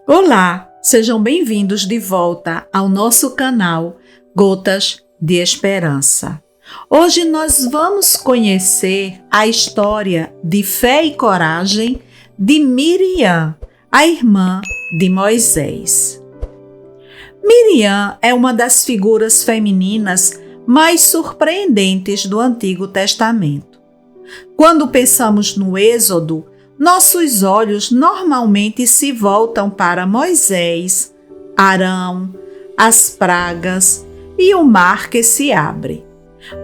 Olá, sejam bem-vindos de volta ao nosso canal Gotas de Esperança. Hoje nós vamos conhecer a história de fé e coragem de Miriam, a irmã de Moisés. Miriam é uma das figuras femininas mais surpreendentes do Antigo Testamento. Quando pensamos no Êxodo, nossos olhos normalmente se voltam para Moisés, Arão, as pragas e o mar que se abre.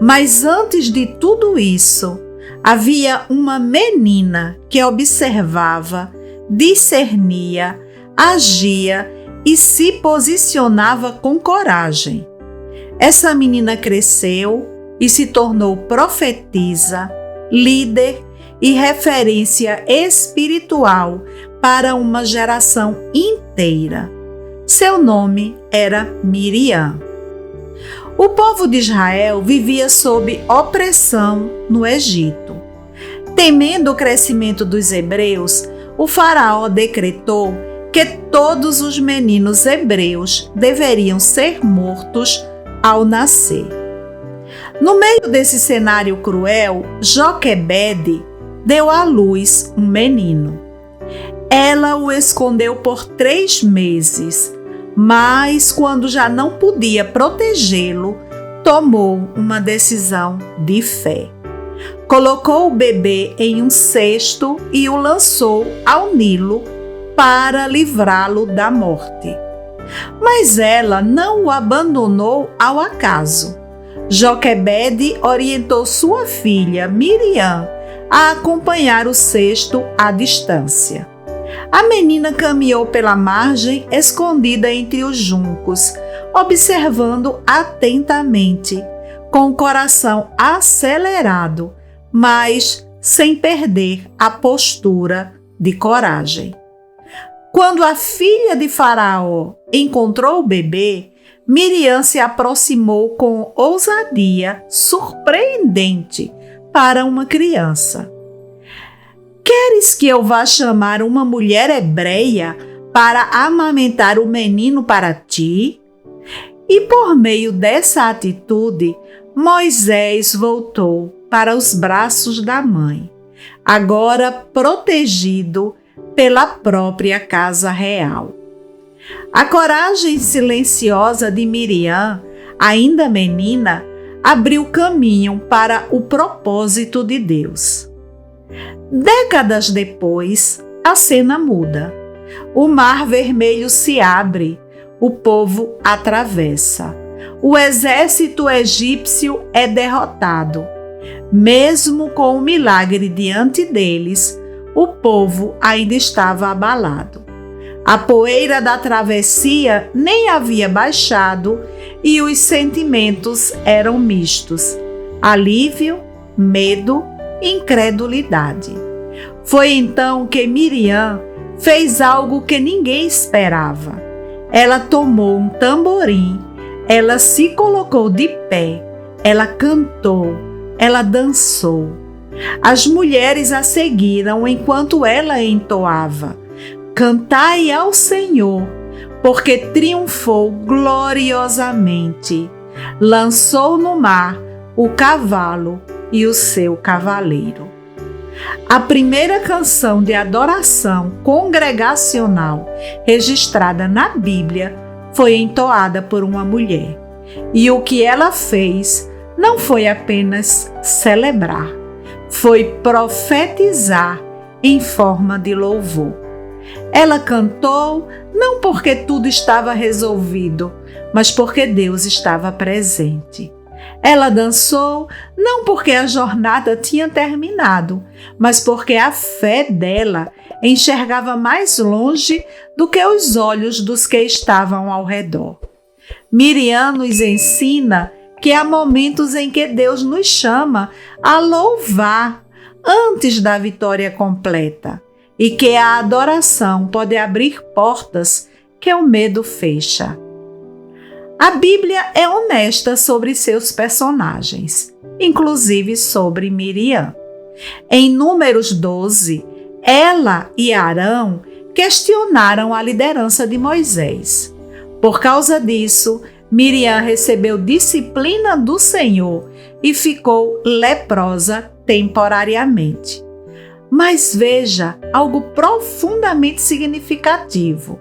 Mas antes de tudo isso, havia uma menina que observava, discernia, agia e se posicionava com coragem. Essa menina cresceu e se tornou profetisa, líder e referência espiritual para uma geração inteira. Seu nome era Miriam. O povo de Israel vivia sob opressão no Egito. Temendo o crescimento dos hebreus, o faraó decretou que todos os meninos hebreus deveriam ser mortos ao nascer. No meio desse cenário cruel, Joquebede deu à luz um menino. Ela o escondeu por 3 meses, mas quando já não podia protegê-lo, tomou uma decisão de fé. Colocou o bebê em um cesto e o lançou ao Nilo para livrá-lo da morte. Mas ela não o abandonou ao acaso. Joquebede orientou sua filha Miriam a acompanhar o cesto à distância. A menina caminhou pela margem escondida entre os juncos, observando atentamente, com o coração acelerado, mas sem perder a postura de coragem. Quando a filha de Faraó encontrou o bebê, Miriam se aproximou com ousadia surpreendente para uma criança. Queres que eu vá chamar uma mulher hebreia para amamentar o menino para ti? E por meio dessa atitude, Moisés voltou para os braços da mãe, agora protegido pela própria casa real. A coragem silenciosa de Miriam, ainda menina, abriu caminho para o propósito de Deus. Décadas depois, a cena muda. O Mar Vermelho se abre, o povo atravessa. O exército egípcio é derrotado. Mesmo com o milagre diante deles, o povo ainda estava abalado. A poeira da travessia nem havia baixado e os sentimentos eram mistos: alívio, medo, incredulidade. Foi então que Miriam fez algo que ninguém esperava. Ela tomou um tamborim, ela se colocou de pé, ela cantou, ela dançou. As mulheres a seguiram enquanto ela entoava: cantai ao Senhor, porque triunfou gloriosamente. Lançou no mar o cavalo e o seu cavaleiro. A primeira canção de adoração congregacional registrada na Bíblia foi entoada por uma mulher. E o que ela fez não foi apenas celebrar, foi profetizar em forma de louvor. Ela cantou não porque tudo estava resolvido, mas porque Deus estava presente. Ela dançou não porque a jornada tinha terminado, mas porque a fé dela enxergava mais longe do que os olhos dos que estavam ao redor. Miriam nos ensina que há momentos em que Deus nos chama a louvar antes da vitória completa, e que a adoração pode abrir portas que o medo fecha. A Bíblia é honesta sobre seus personagens, inclusive sobre Miriam. Em Números 12, ela e Arão questionaram a liderança de Moisés. Por causa disso, Miriam recebeu disciplina do Senhor e ficou leprosa temporariamente. Mas veja algo profundamente significativo.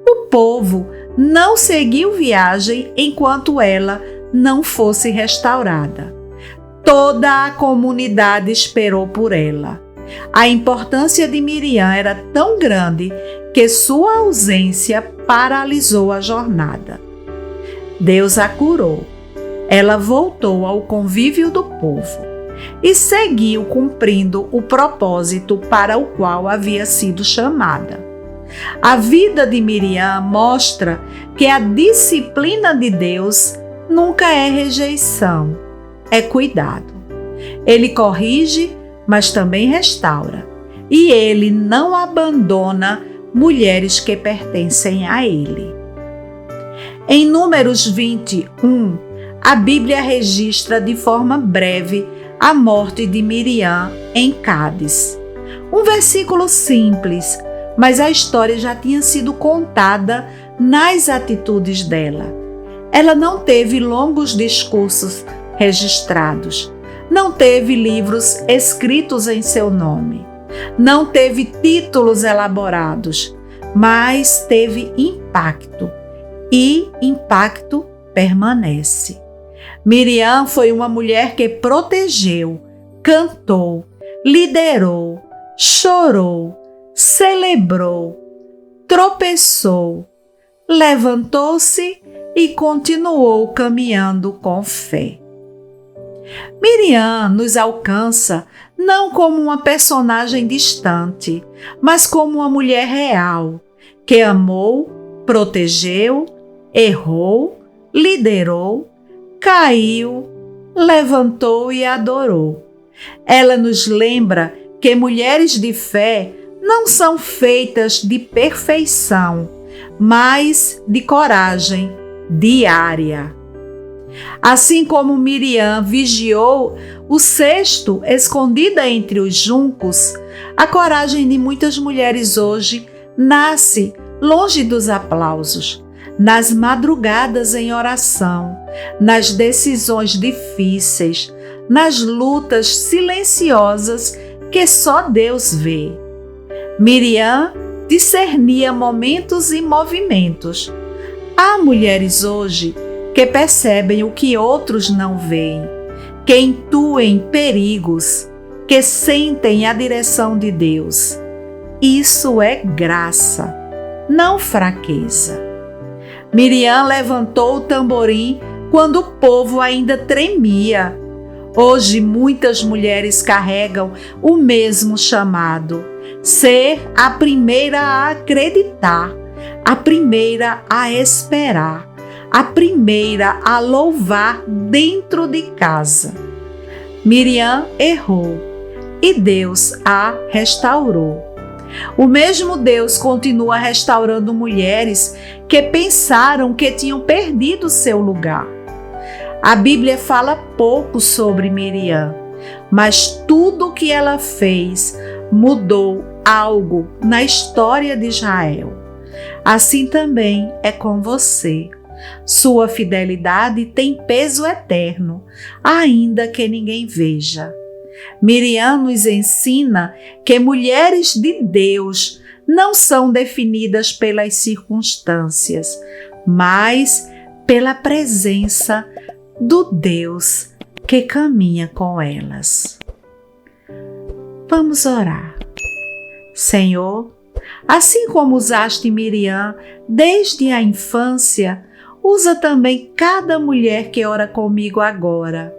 O povo não seguiu viagem enquanto ela não fosse restaurada. Toda a comunidade esperou por ela. A importância de Miriam era tão grande que sua ausência paralisou a jornada. Deus a curou. Ela voltou ao convívio do povo e seguiu cumprindo o propósito para o qual havia sido chamada. A vida de Miriam mostra que a disciplina de Deus nunca é rejeição, é cuidado. Ele corrige, mas também restaura. E ele não abandona mulheres que pertencem a ele. Em Números 21, a Bíblia registra de forma breve a morte de Miriam em Cádiz. Um versículo simples, mas a história já tinha sido contada nas atitudes dela. Ela não teve longos discursos registrados, não teve livros escritos em seu nome, não teve títulos elaborados, mas teve impacto, e impacto permanece. Miriam foi uma mulher que protegeu, cantou, liderou, chorou, celebrou, tropeçou, levantou-se e continuou caminhando com fé. Miriam nos alcança não como uma personagem distante, mas como uma mulher real, que amou, protegeu, errou, liderou, caiu, levantou e adorou. Ela nos lembra que mulheres de fé não são feitas de perfeição, mas de coragem diária. Assim como Miriam vigiou o cesto escondida entre os juncos, a coragem de muitas mulheres hoje nasce longe dos aplausos, nas madrugadas em oração, nas decisões difíceis, nas lutas silenciosas que só Deus vê. Miriam discernia momentos e movimentos. Há mulheres hoje que percebem o que outros não veem, que intuem perigos, que sentem a direção de Deus. Isso é graça, não fraqueza. Miriam levantou o tamborim quando o povo ainda tremia. Hoje muitas mulheres carregam o mesmo chamado: ser a primeira a acreditar, a primeira a esperar, a primeira a louvar dentro de casa. Miriam errou e Deus a restaurou. O mesmo Deus continua restaurando mulheres que pensaram que tinham perdido seu lugar. A Bíblia fala pouco sobre Miriam, mas tudo o que ela fez mudou algo na história de Israel. Assim também é com você. Sua fidelidade tem peso eterno, ainda que ninguém veja. Miriam nos ensina que mulheres de Deus não são definidas pelas circunstâncias, mas pela presença do Deus que caminha com elas. Vamos orar. Senhor, assim como usaste Miriam desde a infância, usa também cada mulher que ora comigo agora.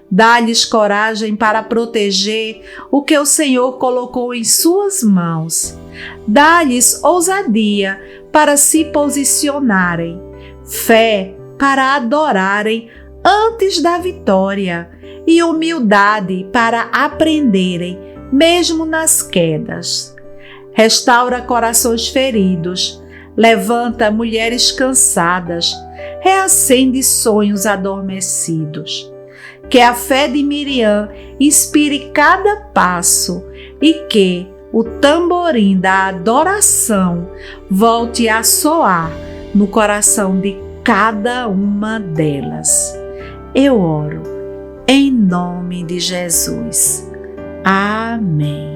Dá-lhes coragem para proteger o que o Senhor colocou em suas mãos. Dá-lhes ousadia para se posicionarem, fé para adorarem antes da vitória e humildade para aprenderem, mesmo nas quedas. Restaura corações feridos, levanta mulheres cansadas, reacende sonhos adormecidos. Que a fé de Miriam inspire cada passo e que, o tamborim da adoração volte a soar no coração de cada uma delas. Eu oro em nome de Jesus. Amém.